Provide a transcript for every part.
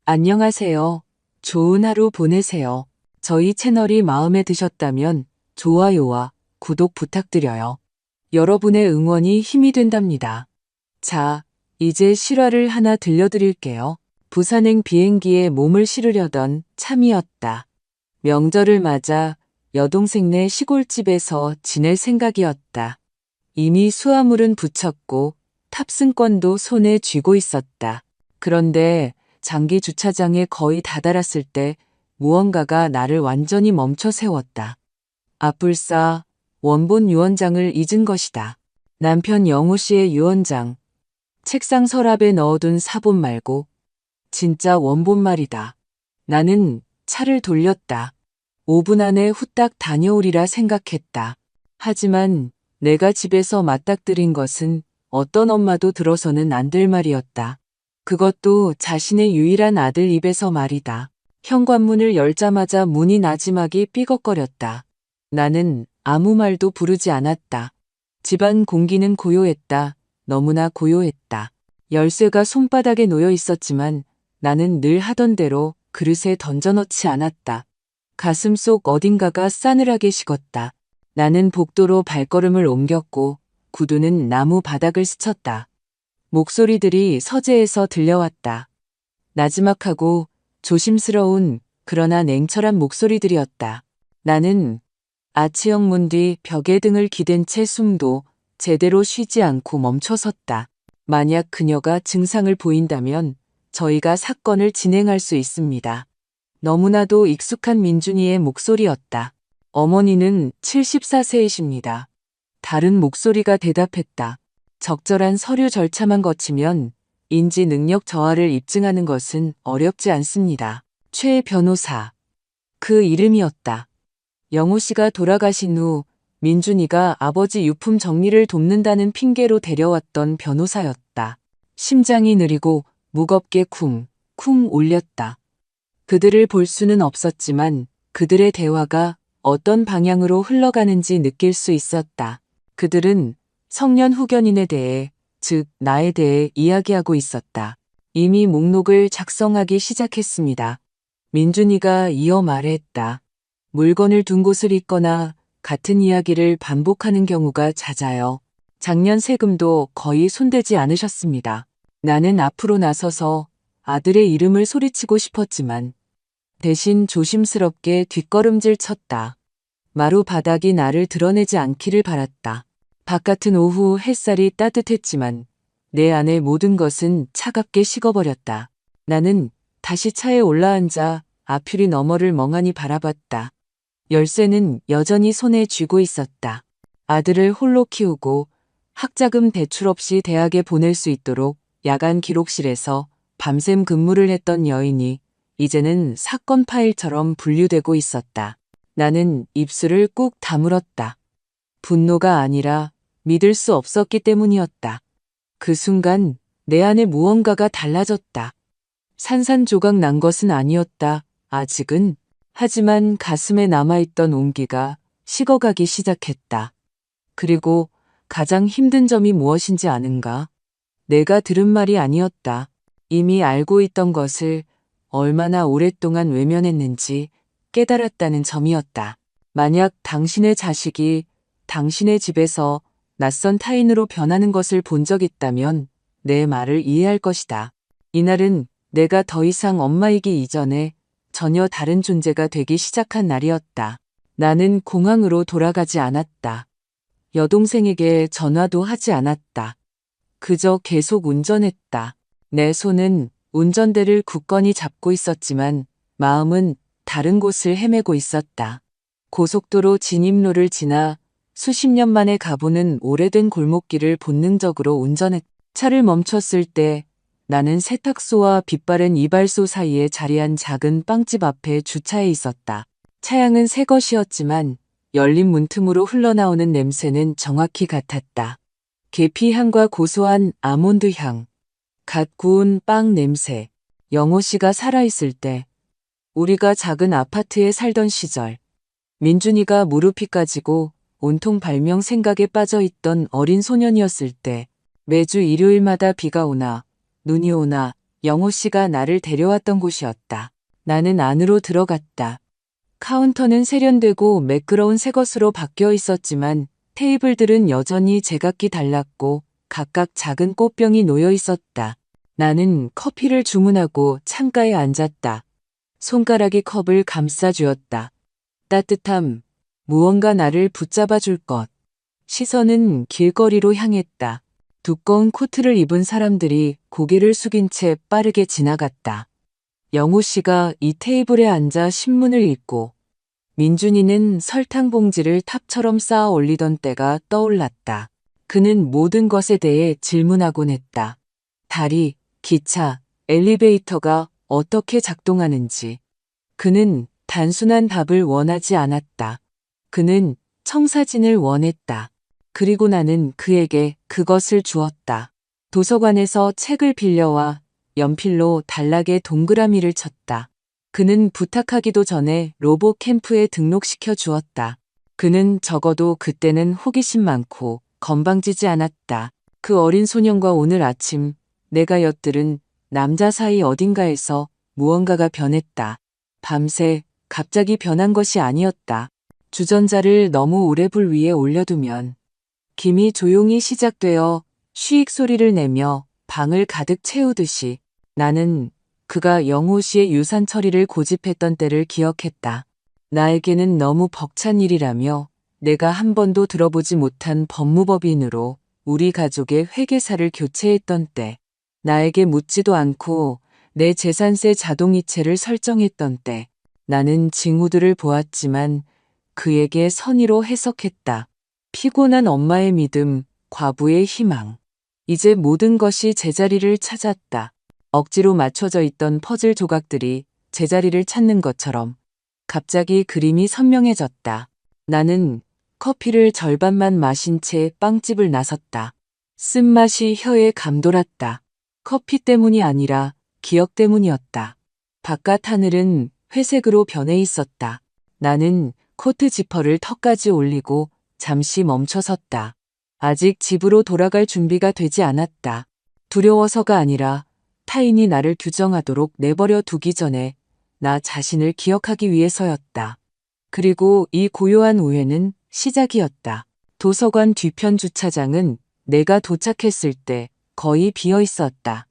안녕하세요. 좋은 하루 보내세요. 저희 채널이 마음에 드셨다면 좋아요와 구독 부탁드려요. 여러분의 응원이 힘이 된답니다. 자, 이제 실화를 하나 들려드릴게요. 부산행 비행기에 몸을 실으려던 참이었다. 명절을 맞아 여동생네 시골집에서 지낼 생각이었다. 이미 수화물은 붙였고 탑승권도 손에 쥐고 있었다. 그런데 장기 주차장에 거의 다다랐을 때 무언가가 나를 완전히 멈춰 세웠다. 아뿔싸 원본 유언장을 잊은 것이다. 남편 영호 씨의 유언장. 책상 서랍에 넣어둔 사본 말고 진짜 원본 말이다. 나는 차를 돌렸다. 5분 안에 후딱 다녀오리라 생각했다. 하지만 내가 집에서 맞닥뜨린 것은 어떤 엄마도 들어서는 안 될 말이었다. 그것도 자신의 유일한 아들 입에서 말이다. 현관문을 열자마자 문이 나지막이 삐걱거렸다. 나는 아무 말도 부르지 않았다. 집안 공기는 고요했다. 너무나 고요했다. 열쇠가 손바닥에 놓여 있었지만 나는 늘 하던 대로 그릇에 던져넣지 않았다. 가슴속 어딘가가 싸늘하게 식었다. 나는 복도로 발걸음을 옮겼고 구두는 나무 바닥을 스쳤다. 목소리들이 서재에서 들려왔다. 나지막하고 조심스러운 그러나 냉철한 목소리들이었다. 나는 아치형 문 뒤 벽에 등을 기댄 채 숨도 제대로 쉬지 않고 멈춰섰다. 만약 그녀가 증상을 보인다면 저희가 사건을 진행할 수 있습니다. 너무나도 익숙한 민준이의 목소리였다. 어머니는 74세이십니다. 다른 목소리가 대답했다. 적절한 서류 절차만 거치면 인지 능력 저하를 입증하는 것은 어렵지 않습니다. 최 변호사. 그 이름이었다. 영호 씨가 돌아가신 후 민준이가 아버지 유품 정리를 돕는다는 핑계로 데려왔던 변호사였다. 심장이 느리고 무겁게 쿵쿵 울렸다. 그들을 볼 수는 없었지만 그들의 대화가 어떤 방향으로 흘러가는지 느낄 수 있었다. 그들은 성년 후견인에 대해, 즉 나에 대해 이야기하고 있었다. 이미 목록을 작성하기 시작했습니다. 민준이가 이어 말했다. 물건을 둔 곳을 잊거나 같은 이야기를 반복하는 경우가 잦아요. 작년 세금도 거의 손대지 않으셨습니다. 나는 앞으로 나서서 아들의 이름을 소리치고 싶었지만 대신 조심스럽게 뒷걸음질 쳤다. 마루 바닥이 나를 드러내지 않기를 바랐다. 바깥은 오후 햇살이 따뜻했지만 내 안의 모든 것은 차갑게 식어버렸다. 나는 다시 차에 올라앉아 앞유리 너머를 멍하니 바라봤다. 열쇠는 여전히 손에 쥐고 있었다. 아들을 홀로 키우고 학자금 대출 없이 대학에 보낼 수 있도록 야간 기록실에서 밤샘 근무를 했던 여인이 이제는 사건 파일처럼 분류되고 있었다. 나는 입술을 꾹 다물었다. 분노가 아니라 믿을 수 없었기 때문이었다. 그 순간 내 안에 무언가가 달라졌다. 산산조각 난 것은 아니었다. 아직은. 하지만 가슴에 남아있던 온기가 식어가기 시작했다. 그리고 가장 힘든 점이 무엇인지 아는가? 내가 들은 말이 아니었다. 이미 알고 있던 것을 얼마나 오랫동안 외면했는지 깨달았다는 점이었다. 만약 당신의 자식이 당신의 집에서 낯선 타인으로 변하는 것을 본 적 있다면 내 말을 이해할 것이다. 이날은 내가 더 이상 엄마이기 이전에 전혀 다른 존재가 되기 시작한 날이었다. 나는 공항으로 돌아가지 않았다. 여동생에게 전화도 하지 않았다. 그저 계속 운전했다. 내 손은 운전대를 굳건히 잡고 있었지만 마음은 다른 곳을 헤매고 있었다. 고속도로 진입로를 지나 수십 년 만에 가보는 오래된 골목길을 본능적으로 운전했다. 차를 멈췄을 때 나는 세탁소와 빛바랜 이발소 사이에 자리한 작은 빵집 앞에 주차해 있었다. 차량은 새 것이었지만 열린 문틈으로 흘러나오는 냄새는 정확히 같았다. 계피 향과 고소한 아몬드 향, 갓 구운 빵 냄새. 영호 씨가 살아있을 때, 우리가 작은 아파트에 살던 시절, 민준이가 무릎이 까지고 온통 발명 생각에 빠져있던 어린 소년이었을 때, 매주 일요일마다 비가 오나 눈이 오나 영호 씨가 나를 데려왔던 곳이었다. 나는 안으로 들어갔다. 카운터는 세련되고 매끄러운 새 것으로 바뀌어 있었지만 테이블들은 여전히 제각기 달랐고 각각 작은 꽃병이 놓여 있었다. 나는 커피를 주문하고 창가에 앉았다. 손가락이 컵을 감싸주었다. 따뜻함, 무언가 나를 붙잡아 줄 것. 시선은 길거리로 향했다. 두꺼운 코트를 입은 사람들이 고개를 숙인 채 빠르게 지나갔다. 영호 씨가 이 테이블에 앉아 신문을 읽고 민준이는 설탕 봉지를 탑처럼 쌓아 올리던 때가 떠올랐다. 그는 모든 것에 대해 질문하곤 했다. 다리, 기차, 엘리베이터가 어떻게 작동하는지. 그는 단순한 답을 원하지 않았다. 그는 청사진을 원했다. 그리고 나는 그에게 그것을 주었다. 도서관에서 책을 빌려와 연필로 단락에 동그라미를 쳤다. 그는 부탁하기도 전에 로봇 캠프에 등록시켜 주었다. 그는 적어도 그때는 호기심 많고 건방지지 않았다. 그 어린 소년과 오늘 아침 내가 엿들은 남자 사이 어딘가에서 무언가가 변했다. 밤새 갑자기 변한 것이 아니었다. 주전자를 너무 오래 불 위에 올려두면 김이 조용히 시작되어 쉬익 소리를 내며 방을 가득 채우듯이 나는 그가 영호 씨의 유산 처리를 고집했던 때를 기억했다. 나에게는 너무 벅찬 일이라며 내가 한 번도 들어보지 못한 법무법인으로 우리 가족의 회계사를 교체했던 때, 나에게 묻지도 않고 내 재산세 자동이체를 설정했던 때, 나는 징후들을 보았지만 그에게 선의로 해석했다. 피곤한 엄마의 믿음, 과부의 희망. 이제 모든 것이 제자리를 찾았다. 억지로 맞춰져 있던 퍼즐 조각들이 제자리를 찾는 것처럼 갑자기 그림이 선명해졌다. 나는 커피를 절반만 마신 채 빵집을 나섰다. 쓴맛이 혀에 감돌았다. 커피 때문이 아니라 기억 때문이었다. 바깥 하늘은 회색으로 변해 있었다. 나는 코트 지퍼를 턱까지 올리고 잠시 멈춰섰다. 아직 집으로 돌아갈 준비가 되지 않았다. 두려워서가 아니라 타인이 나를 규정하도록 내버려 두기 전에 나 자신을 기억하기 위해서였다. 그리고 이 고요한 우회는 시작이었다. 도서관 뒤편 주차장은 내가 도착했을 때 거의 비어 있었다.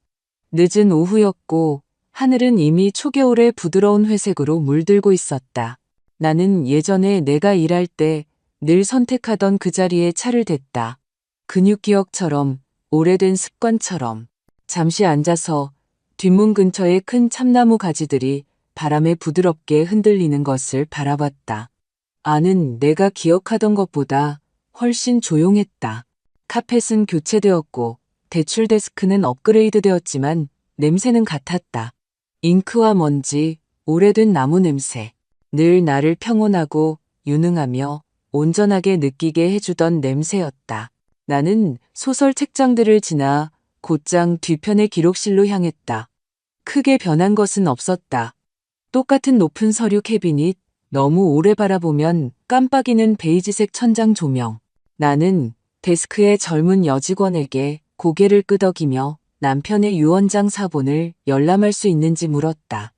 늦은 오후였고 하늘은 이미 초겨울의 부드러운 회색으로 물들고 있었다. 나는 예전에 내가 일할 때 늘 선택하던 그 자리에 차를 댔다. 근육 기억처럼, 오래된 습관처럼. 잠시 앉아서 뒷문 근처의 큰 참나무 가지들이 바람에 부드럽게 흔들리는 것을 바라봤다. 안은 내가 기억하던 것보다 훨씬 조용했다. 카펫은 교체되었고 대출 데스크는 업그레이드 되었지만 냄새는 같았다. 잉크와 먼지, 오래된 나무 냄새. 늘 나를 평온하고 유능하며 온전하게 느끼게 해주던 냄새였다. 나는 소설 책장들을 지나 곧장 뒤편의 기록실로 향했다. 크게 변한 것은 없었다. 똑같은 높은 서류 캐비닛, 너무 오래 바라보면 깜빡이는 베이지색 천장 조명. 나는 데스크의 젊은 여직원에게 고개를 끄덕이며 남편의 유언장 사본을 열람할 수 있는지 물었다.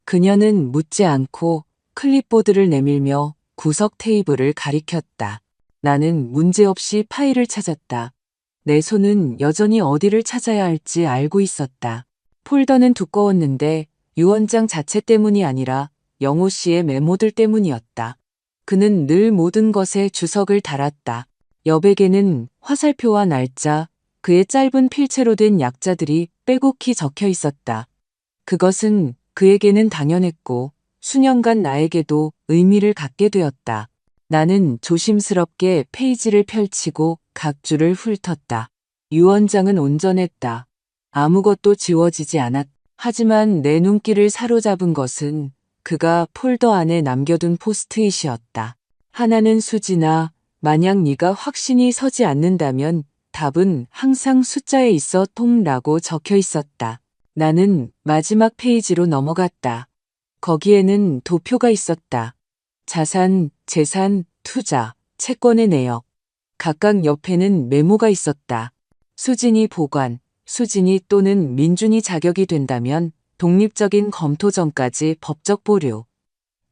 그녀는 묻지 않고 클립보드를 내밀며 구석 테이블을 가리켰다. 나는 문제없이 파일을 찾았다. 내 손은 여전히 어디를 찾아야 할지 알고 있었다. 폴더는 두꺼웠는데 유언장 자체 때문이 아니라 영호 씨의 메모들 때문이었다. 그는 늘 모든 것에 주석을 달았다. 여백에는 화살표와 날짜, 그의 짧은 필체로 된 약자들이 빼곡히 적혀 있었다. 그것은 그에게는 당연했고 수년간 나에게도 의미를 갖게 되었다. 나는 조심스럽게 페이지를 펼치고 각 줄을 훑었다. 유언장은 온전했다. 아무것도 지워지지 않았다. 하지만 내 눈길을 사로잡은 것은 그가 폴더 안에 남겨둔 포스트잇이었다. 하나는 수지나 만약 네가 확신이 서지 않는다면 답은 항상 숫자에 있어 통라고 적혀 있었다. 나는 마지막 페이지로 넘어갔다. 거기에는 도표가 있었다. 자산, 재산, 투자, 채권의 내역. 각각 옆에는 메모가 있었다. 수진이 보관, 수진이 또는 민준이 자격이 된다면 독립적인 검토 전까지 법적 보류.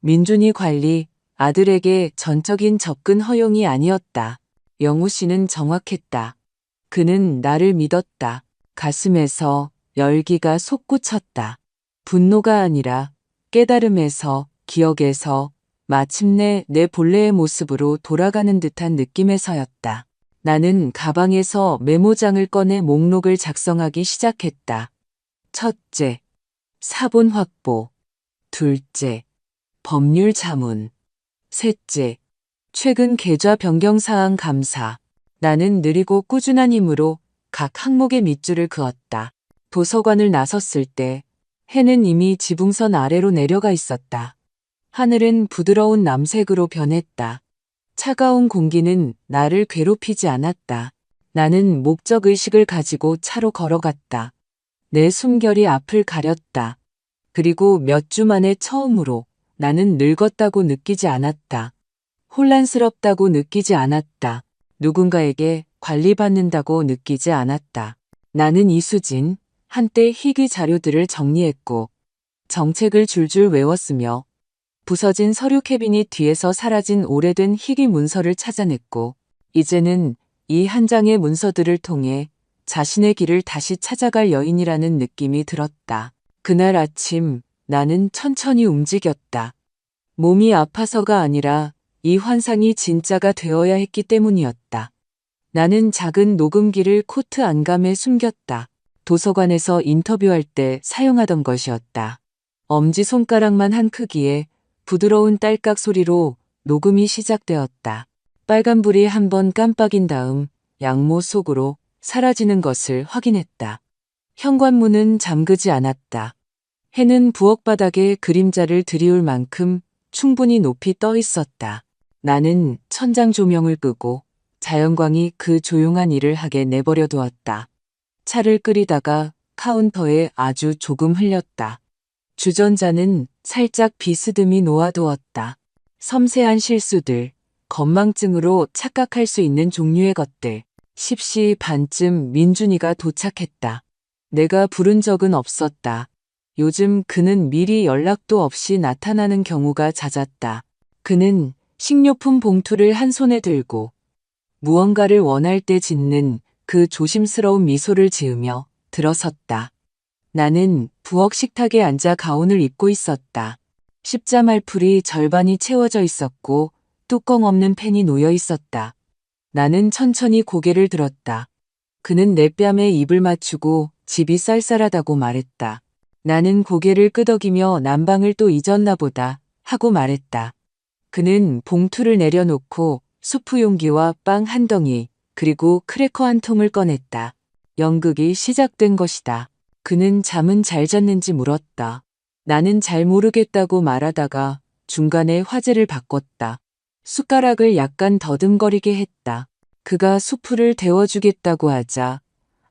민준이 관리, 아들에게 전적인 접근 허용이 아니었다. 영우 씨는 정확했다. 그는 나를 믿었다. 가슴에서 열기가 솟구쳤다. 분노가 아니라 깨달음에서, 기억에서, 마침내 내 본래의 모습으로 돌아가는 듯한 느낌에서였다. 나는 가방에서 메모장을 꺼내 목록을 작성하기 시작했다. 첫째, 사본 확보. 둘째, 법률 자문. 셋째, 최근 계좌 변경 사항 감사. 나는 느리고 꾸준한 힘으로 각 항목의 밑줄을 그었다. 도서관을 나섰을 때 해는 이미 지붕선 아래로 내려가 있었다. 하늘은 부드러운 남색으로 변했다. 차가운 공기는 나를 괴롭히지 않았다. 나는 목적의식을 가지고 차로 걸어갔다. 내 숨결이 앞을 가렸다. 그리고 몇 주 만에 처음으로 나는 늙었다고 느끼지 않았다. 혼란스럽다고 느끼지 않았다. 누군가에게 관리받는다고 느끼지 않았다. 나는 이수진, 한때 희귀 자료들을 정리했고 정책을 줄줄 외웠으며 부서진 서류 캐비닛 뒤에서 사라진 오래된 희귀 문서를 찾아냈고 이제는 이 한 장의 문서들을 통해 자신의 길을 다시 찾아갈 여인이라는 느낌이 들었다. 그날 아침 나는 천천히 움직였다. 몸이 아파서가 아니라 이 환상이 진짜가 되어야 했기 때문이었다. 나는 작은 녹음기를 코트 안감에 숨겼다. 도서관에서 인터뷰할 때 사용하던 것이었다. 엄지손가락만 한 크기의 부드러운 딸깍 소리로 녹음이 시작되었다. 빨간불이 한번 깜빡인 다음 양모 속으로 사라지는 것을 확인했다. 현관문은 잠그지 않았다. 해는 부엌 바닥에 그림자를 드리울 만큼 충분히 높이 떠 있었다. 나는 천장 조명을 끄고 자연광이 그 조용한 일을 하게 내버려 두었다. 차를 끓이다가 카운터에 아주 조금 흘렸다. 주전자는 살짝 비스듬히 놓아두었다. 섬세한 실수들, 건망증으로 착각할 수 있는 종류의 것들. 10시 반쯤 민준이가 도착했다. 내가 부른 적은 없었다. 요즘 그는 미리 연락도 없이 나타나는 경우가 잦았다. 그는 식료품 봉투를 한 손에 들고 무언가를 원할 때 짓는 그 조심스러운 미소를 지으며 들어섰다. 나는 부엌 식탁에 앉아 가운을 입고 있었다. 십자말풀이 절반이 채워져 있었고 뚜껑 없는 팬이 놓여 있었다. 나는 천천히 고개를 들었다. 그는 내 뺨에 입을 맞추고 집이 쌀쌀하다고 말했다. 나는 고개를 끄덕이며 난방을 또 잊었나 보다 하고 말했다. 그는 봉투를 내려놓고 수프 용기와 빵 한 덩이 그리고 크래커 한 통을 꺼냈다. 연극이 시작된 것이다. 그는 잠은 잘 잤는지 물었다. 나는 잘 모르겠다고 말하다가 중간에 화제를 바꿨다. 숟가락을 약간 더듬거리게 했다. 그가 수프를 데워주겠다고 하자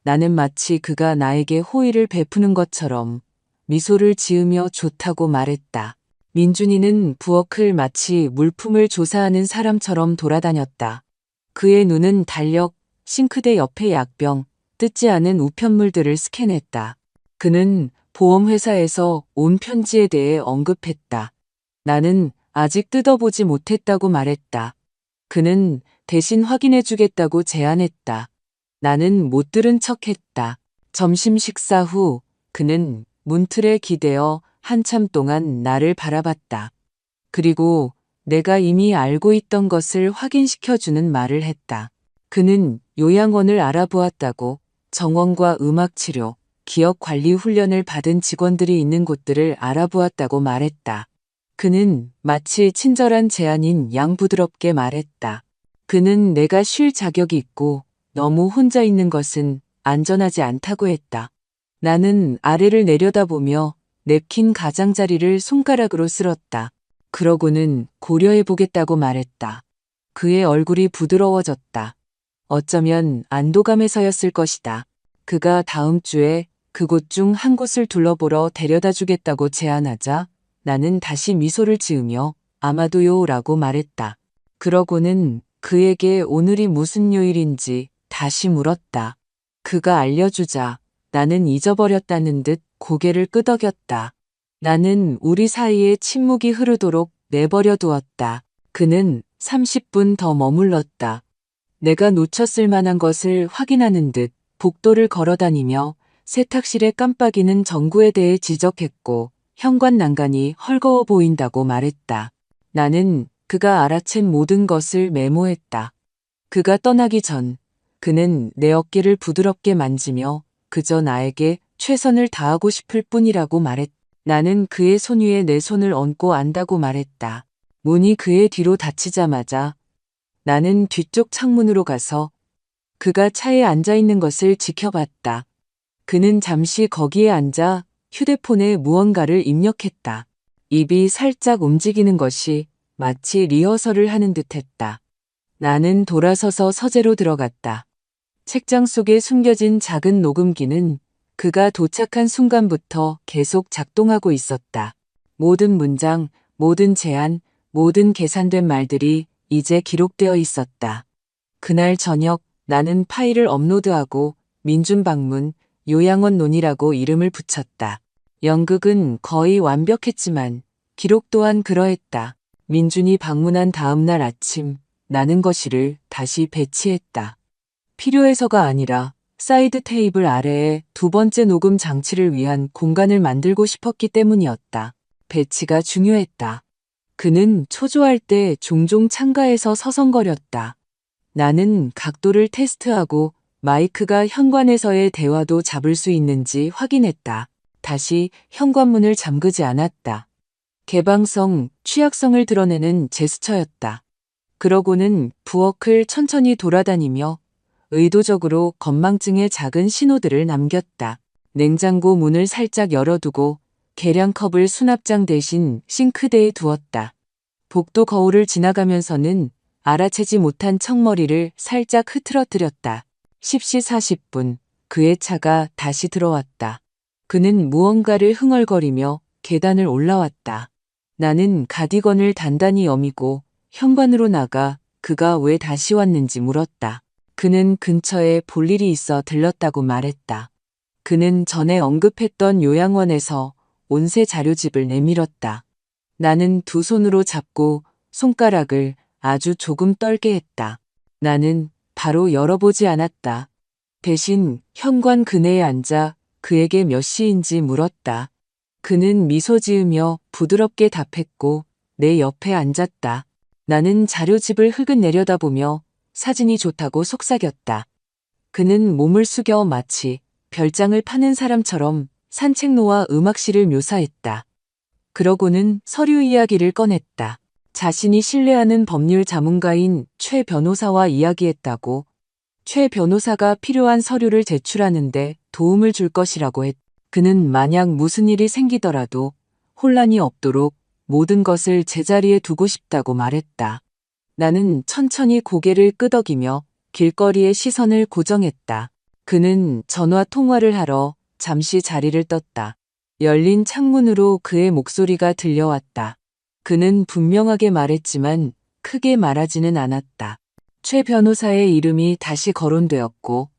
나는 마치 그가 나에게 호의를 베푸는 것처럼 미소를 지으며 좋다고 말했다. 민준이는 부엌을 마치 물품을 조사하는 사람처럼 돌아다녔다. 그의 눈은 달력, 싱크대 옆의 약병, 뜯지 않은 우편물들을 스캔했다. 그는 보험회사에서 온 편지에 대해 언급했다. 나는 아직 뜯어보지 못했다고 말했다. 그는 대신 확인해주겠다고 제안했다. 나는 못 들은 척했다. 점심 식사 후 그는 문틀에 기대어 한참 동안 나를 바라봤다. 그리고 내가 이미 알고 있던 것을 확인시켜주는 말을 했다. 그는 요양원을 알아보았다고 정원과 음악치료, 기억관리 훈련을 받은 직원들이 있는 곳들을 알아보았다고 말했다. 그는 마치 친절한 제안인 양 부드럽게 말했다. 그는 내가 쉴 자격이 있고 너무 혼자 있는 것은 안전하지 않다고 했다. 나는 아래를 내려다보며 냅킨 가장자리를 손가락으로 쓸었다. 그러고는 고려해보겠다고 말했다. 그의 얼굴이 부드러워졌다. 어쩌면 안도감에서였을 것이다. 그가 다음 주에 그곳 중 한 곳을 둘러보러 데려다 주겠다고 제안하자 나는 다시 미소를 지으며 아마도요 라고 말했다. 그러고는 그에게 오늘이 무슨 요일인지 다시 물었다. 그가 알려주자 나는 잊어버렸다는 듯 고개를 끄덕였다. 나는 우리 사이에 침묵이 흐르도록 내버려 두었다. 그는 30분 더 머물렀다. 내가 놓쳤을 만한 것을 확인하는 듯 복도를 걸어다니며 세탁실에 깜빡이는 전구에 대해 지적했고 현관 난간이 헐거워 보인다고 말했다. 나는 그가 알아챈 모든 것을 메모했다. 그가 떠나기 전 그는 내 어깨를 부드럽게 만지며 그저 나에게 최선을 다하고 싶을 뿐이라고 말했다. 나는 그의 손 위에 내 손을 얹고 안다고 말했다. 문이 그의 뒤로 닫히자마자 나는 뒤쪽 창문으로 가서 그가 차에 앉아 있는 것을 지켜봤다. 그는 잠시 거기에 앉아 휴대폰에 무언가를 입력했다. 입이 살짝 움직이는 것이 마치 리허설을 하는 듯했다. 나는 돌아서서 서재로 들어갔다. 책장 속에 숨겨진 작은 녹음기는 그가 도착한 순간부터 계속 작동하고 있었다. 모든 문장, 모든 제안, 모든 계산된 말들이 이제 기록되어 있었다. 그날 저녁 나는 파일을 업로드하고 민준방문, 요양원 논이라고 이름을 붙였다. 연극은 거의 완벽했지만 기록 또한 그러했다. 민준이 방문한 다음 날 아침 나는 거실을 다시 배치했다. 필요해서가 아니라 사이드 테이블 아래에 두 번째 녹음 장치를 위한 공간을 만들고 싶었기 때문이었다. 배치가 중요했다. 그는 초조할 때 종종 창가에서 서성거렸다. 나는 각도를 테스트하고 마이크가 현관에서의 대화도 잡을 수 있는지 확인했다. 다시 현관문을 잠그지 않았다. 개방성, 취약성을 드러내는 제스처였다. 그러고는 부엌을 천천히 돌아다니며 의도적으로 건망증의 작은 신호들을 남겼다. 냉장고 문을 살짝 열어두고 계량컵을 수납장 대신 싱크대에 두었다. 복도 거울을 지나가면서는 알아채지 못한 청머리를 살짝 흐트러뜨렸다. 10시 40분 그의 차가 다시 들어왔다. 그는 무언가를 흥얼거리며 계단을 올라왔다. 나는 가디건을 단단히 여미고 현관으로 나가 그가 왜 다시 왔는지 물었다. 그는 근처에 볼 일이 있어 들렀다고 말했다. 그는 전에 언급했던 요양원에서 온세 자료집을 내밀었다. 나는 두 손으로 잡고 손가락을 아주 조금 떨게 했다. 나는 바로 열어보지 않았다. 대신 현관 그네에 앉아 그에게 몇 시인지 물었다. 그는 미소 지으며 부드럽게 답했고 내 옆에 앉았다. 나는 자료집을 흘금 내려다보며 사진이 좋다고 속삭였다. 그는 몸을 숙여 마치 별장을 파는 사람처럼 산책로와 음악실을 묘사했다. 그러고는 서류 이야기를 꺼냈다. 자신이 신뢰하는 법률 자문가인 최 변호사와 이야기했다고, 최 변호사가 필요한 서류를 제출하는데 도움을 줄 것이라고 했다. 그는 만약 무슨 일이 생기더라도 혼란이 없도록 모든 것을 제자리에 두고 싶다고 말했다. 나는 천천히 고개를 끄덕이며 길거리의 시선을 고정했다. 그는 전화 통화를 하러 잠시 자리를 떴다. 열린 창문으로 그의 목소리가 들려왔다. 그는 분명하게 말했지만 크게 말하지는 않았다. 최 변호사의 이름이 다시 거론되었고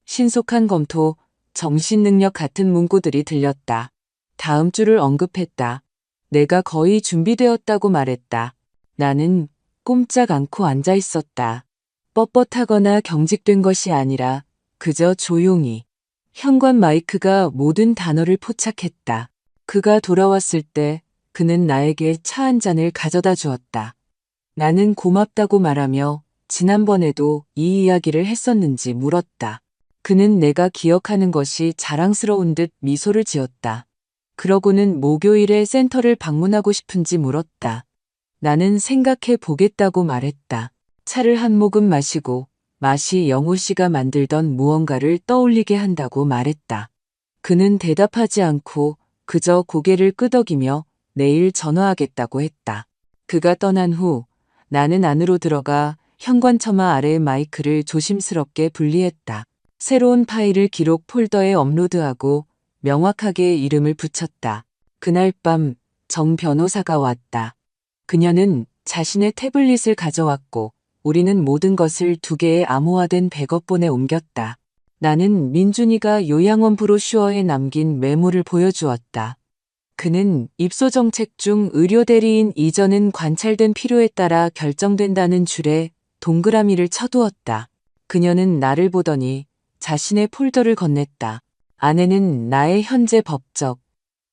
신속한 검토, 정신능력 같은 문구들이 들렸다. 다음 주를 언급했다. 내가 거의 준비되었다고 말했다. 나는 꼼짝 않고 앉아 있었다. 뻣뻣하거나 경직된 것이 아니라 그저 조용히. 현관 마이크가 모든 단어를 포착했다. 그가 돌아왔을 때 그는 나에게 차 한 잔을 가져다 주었다. 나는 고맙다고 말하며 지난번에도 이 이야기를 했었는지 물었다. 그는 내가 기억하는 것이 자랑스러운 듯 미소를 지었다. 그러고는 목요일에 센터를 방문하고 싶은지 물었다. 나는 생각해 보겠다고 말했다. 차를 한 모금 마시고 맛이 영호 씨가 만들던 무언가를 떠올리게 한다고 말했다. 그는 대답하지 않고 그저 고개를 끄덕이며 내일 전화하겠다고 했다. 그가 떠난 후 나는 안으로 들어가 현관처마 아래의 마이크를 조심스럽게 분리했다. 새로운 파일을 기록 폴더에 업로드하고 명확하게 이름을 붙였다. 그날 밤 정 변호사가 왔다. 그녀는 자신의 태블릿을 가져왔고 우리는 모든 것을 두 개의 암호화된 백업본에 옮겼다. 나는 민준이가 요양원 브로슈어에 남긴 메모를 보여주었다. 그는 입소 정책 중 의료 대리인 이전은 관찰된 필요에 따라 결정된다는 줄에 동그라미를 쳐두었다. 그녀는 나를 보더니 자신의 폴더를 건넸다. 안에는 나의 현재 법적,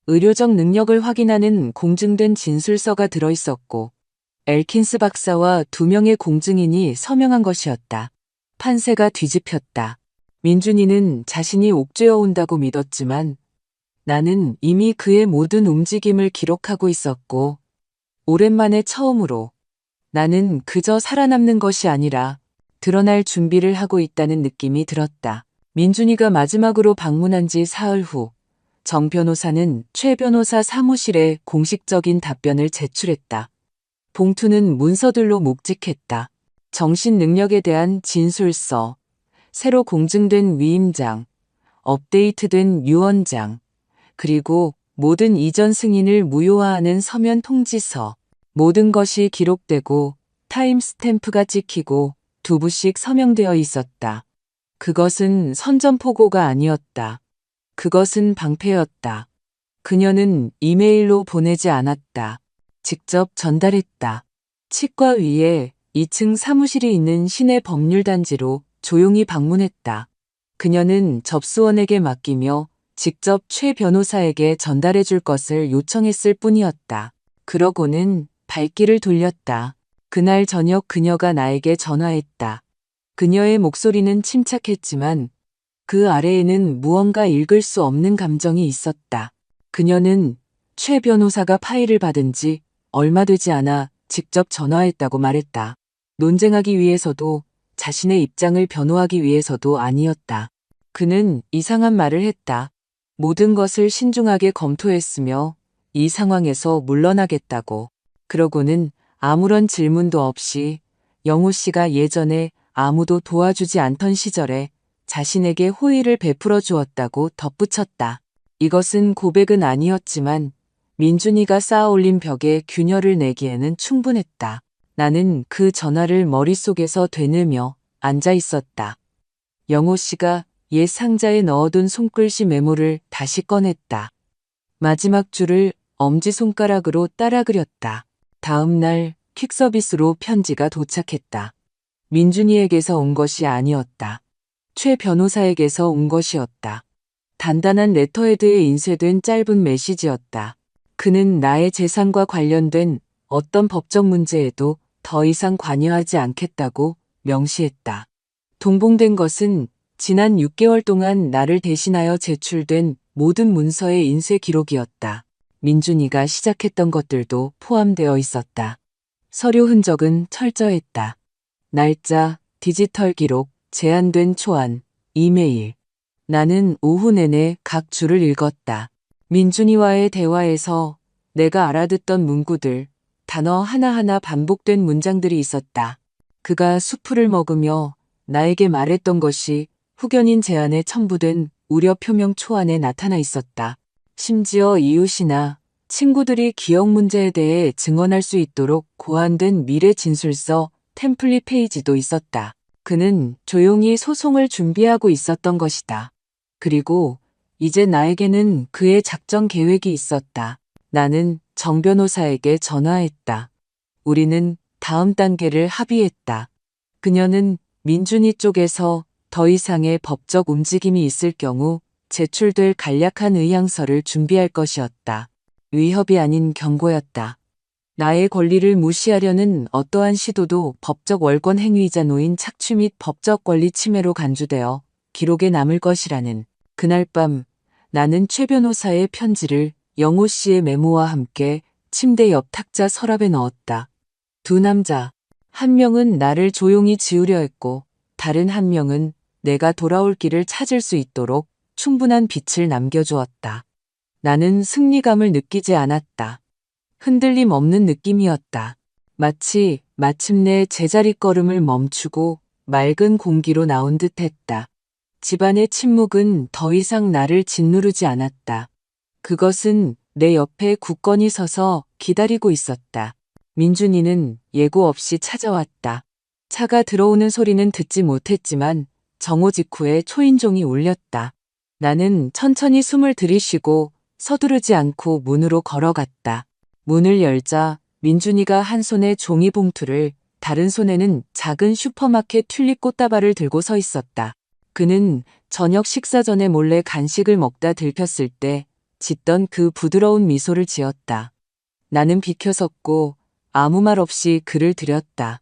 의료적 능력을 확인하는 공증된 진술서가 들어있었고 엘킨스 박사와 2명의 공증인이 서명한 것이었다. 판세가 뒤집혔다. 민준이는 자신이 옥죄어 온다고 믿었지만 나는 이미 그의 모든 움직임을 기록하고 있었고 오랜만에 처음으로 나는 그저 살아남는 것이 아니라 드러날 준비를 하고 있다는 느낌이 들었다. 민준이가 마지막으로 방문한 지 사흘 후 정 변호사는 최 변호사 사무실에 공식적인 답변을 제출했다. 봉투는 문서들로 묵직했다. 정신 능력에 대한 진술서, 새로 공증된 위임장, 업데이트된 유언장, 그리고 모든 이전 승인을 무효화하는 서면 통지서, 모든 것이 기록되고 타임스탬프가 찍히고 2부씩 서명되어 있었다. 그것은 선전포고가 아니었다. 그것은 방패였다. 그녀는 이메일로 보내지 않았다. 직접 전달했다. 치과 위에 2층 사무실이 있는 시내 법률단지로 조용히 방문했다. 그녀는 접수원에게 맡기며 직접 최 변호사에게 전달해 줄 것을 요청했을 뿐이었다. 그러고는 발길을 돌렸다. 그날 저녁 그녀가 나에게 전화했다. 그녀의 목소리는 침착했지만 그 아래에는 무언가 읽을 수 없는 감정이 있었다. 그녀는 최 변호사가 파일을 받은 지 얼마 되지 않아 직접 전화했다고 말했다. 논쟁하기 위해서도 자신의 입장을 변호하기 위해서도 아니었다. 그는 이상한 말을 했다. 모든 것을 신중하게 검토했으며 이 상황에서 물러나겠다고. 그러고는 아무런 질문도 없이 영호 씨가 예전에 아무도 도와주지 않던 시절에 자신에게 호의를 베풀어 주었다고 덧붙였다. 이것은 고백은 아니었지만 민준이가 쌓아올린 벽에 균열을 내기에는 충분했다. 나는 그 전화를 머릿속에서 되뇌며 앉아 있었다. 영호 씨가 옛 상자에 넣어둔 손글씨 메모를 다시 꺼냈다. 마지막 줄을 엄지손가락으로 따라 그렸다. 다음 날 퀵서비스로 편지가 도착했다. 민준이에게서 온 것이 아니었다. 최 변호사에게서 온 것이었다. 단단한 레터헤드에 인쇄된 짧은 메시지였다. 그는 나의 재산과 관련된 어떤 법적 문제에도 더 이상 관여하지 않겠다고 명시했다. 동봉된 것은 지난 6개월 동안 나를 대신하여 제출된 모든 문서의 인쇄 기록이었다. 민준이가 시작했던 것들도 포함되어 있었다. 서류 흔적은 철저했다. 날짜, 디지털 기록, 제한된 초안, 이메일. 나는 오후 내내 각 줄을 읽었다. 민준이와의 대화에서 내가 알아듣던 문구들, 단어 하나하나 반복된 문장들이 있었다. 그가 수프를 먹으며 나에게 말했던 것이 후견인 제안에 첨부된 우려 표명 초안에 나타나 있었다. 심지어 이웃이나 친구들이 기억 문제에 대해 증언할 수 있도록 고안된 미래 진술서 템플릿 페이지도 있었다. 그는 조용히 소송을 준비하고 있었던 것이다. 그리고 이제 나에게는 그의 작전 계획이 있었다. 나는 정 변호사에게 전화했다. 우리는 다음 단계를 합의했다. 그녀는 민준이 쪽에서 더 이상의 법적 움직임이 있을 경우 제출될 간략한 의향서를 준비할 것이었다. 위협이 아닌 경고였다. 나의 권리를 무시하려는 어떠한 시도도 법적 월권 행위이자 노인 착취 및 법적 권리 침해로 간주되어 기록에 남을 것이라는. 그날 밤 나는 최 변호사의 편지를 영호 씨의 메모와 함께 침대 옆 탁자 서랍에 넣었다. 두 남자, 한 명은 나를 조용히 지우려 했고 다른 한 명은 내가 돌아올 길을 찾을 수 있도록 충분한 빛을 남겨주었다. 나는 승리감을 느끼지 않았다. 흔들림 없는 느낌이었다. 마치 마침내 제자릿걸음을 멈추고 맑은 공기로 나온 듯 했다. 집안의 침묵은 더 이상 나를 짓누르지 않았다. 그것은 내 옆에 굳건히 서서 기다리고 있었다. 민준이는 예고 없이 찾아왔다. 차가 들어오는 소리는 듣지 못했지만 정오 직후에 초인종이 울렸다. 나는 천천히 숨을 들이쉬고 서두르지 않고 문으로 걸어갔다. 문을 열자 민준이가 한 손에 종이봉투를, 다른 손에는 작은 슈퍼마켓 튤립 꽃다발을 들고 서 있었다. 그는 저녁 식사 전에 몰래 간식을 먹다 들켰을 때 짓던 그 부드러운 미소를 지었다. 나는 비켜섰고 아무 말 없이 그를 들였다.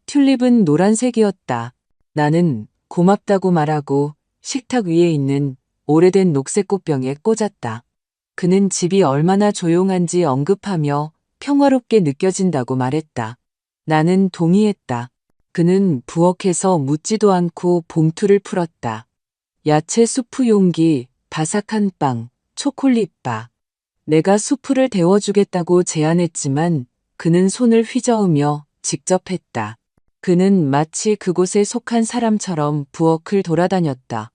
튤립은 노란색이었다. 나는 고맙다고 말하고 식탁 위에 있는 오래된 녹색 꽃병에 꽂았다. 그는 집이 얼마나 조용한지 언급하며 평화롭게 느껴진다고 말했다. 나는 동의했다. 그는 부엌에서 묻지도 않고 봉투를 풀었다. 야채 수프 용기, 바삭한 빵, 초콜릿바. 내가 수프를 데워주겠다고 제안했지만 그는 손을 휘저으며 직접 했다. 그는 마치 그곳에 속한 사람처럼 부엌을 돌아다녔다.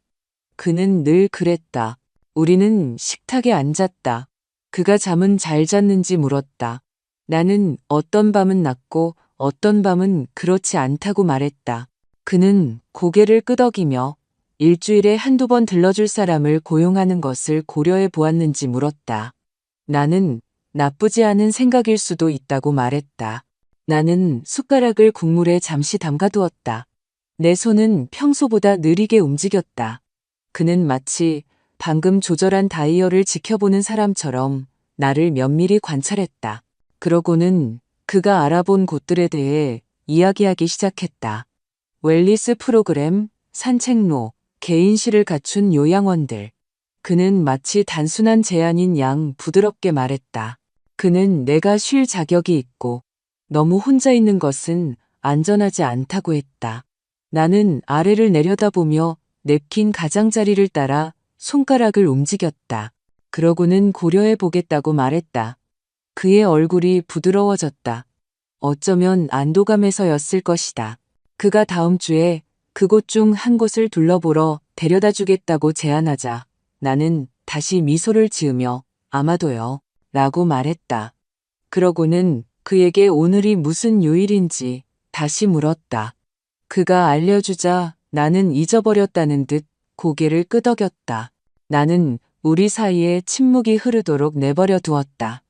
그는 늘 그랬다. 우리는 식탁에 앉았다. 그가 잠은 잘 잤는지 물었다. 나는 어떤 밤은 낫고 어떤 밤은 그렇지 않다고 말했다. 그는 고개를 끄덕이며 일주일에 한두 번 들러줄 사람을 고용하는 것을 고려해 보았는지 물었다. 나는 나쁘지 않은 생각일 수도 있다고 말했다. 나는 숟가락을 국물에 잠시 담가두었다. 내 손은 평소보다 느리게 움직였다. 그는 마치 방금 조절한 다이얼을 지켜보는 사람처럼 나를 면밀히 관찰했다. 그러고는 그가 알아본 곳들에 대해 이야기하기 시작했다. 웰니스 프로그램, 산책로, 개인실을 갖춘 요양원들. 그는 마치 단순한 제안인 양 부드럽게 말했다. 그는 내가 쉴 자격이 있고 너무 혼자 있는 것은 안전하지 않다고 했다. 나는 아래를 내려다보며 냅킨 가장자리를 따라 손가락을 움직였다. 그러고는 고려해 보겠다고 말했다. 그의 얼굴이 부드러워졌다. 어쩌면 안도감에서였을 것이다. 그가 다음 주에 그곳 중 한 곳을 둘러보러 데려다 주겠다고 제안하자 나는 다시 미소를 지으며 아마도요 라고 말했다. 그러고는 그에게 오늘이 무슨 요일인지 다시 물었다. 그가 알려주자 나는 잊어버렸다는 듯 고개를 끄덕였다. 나는 우리 사이에 침묵이 흐르도록 내버려 두었다.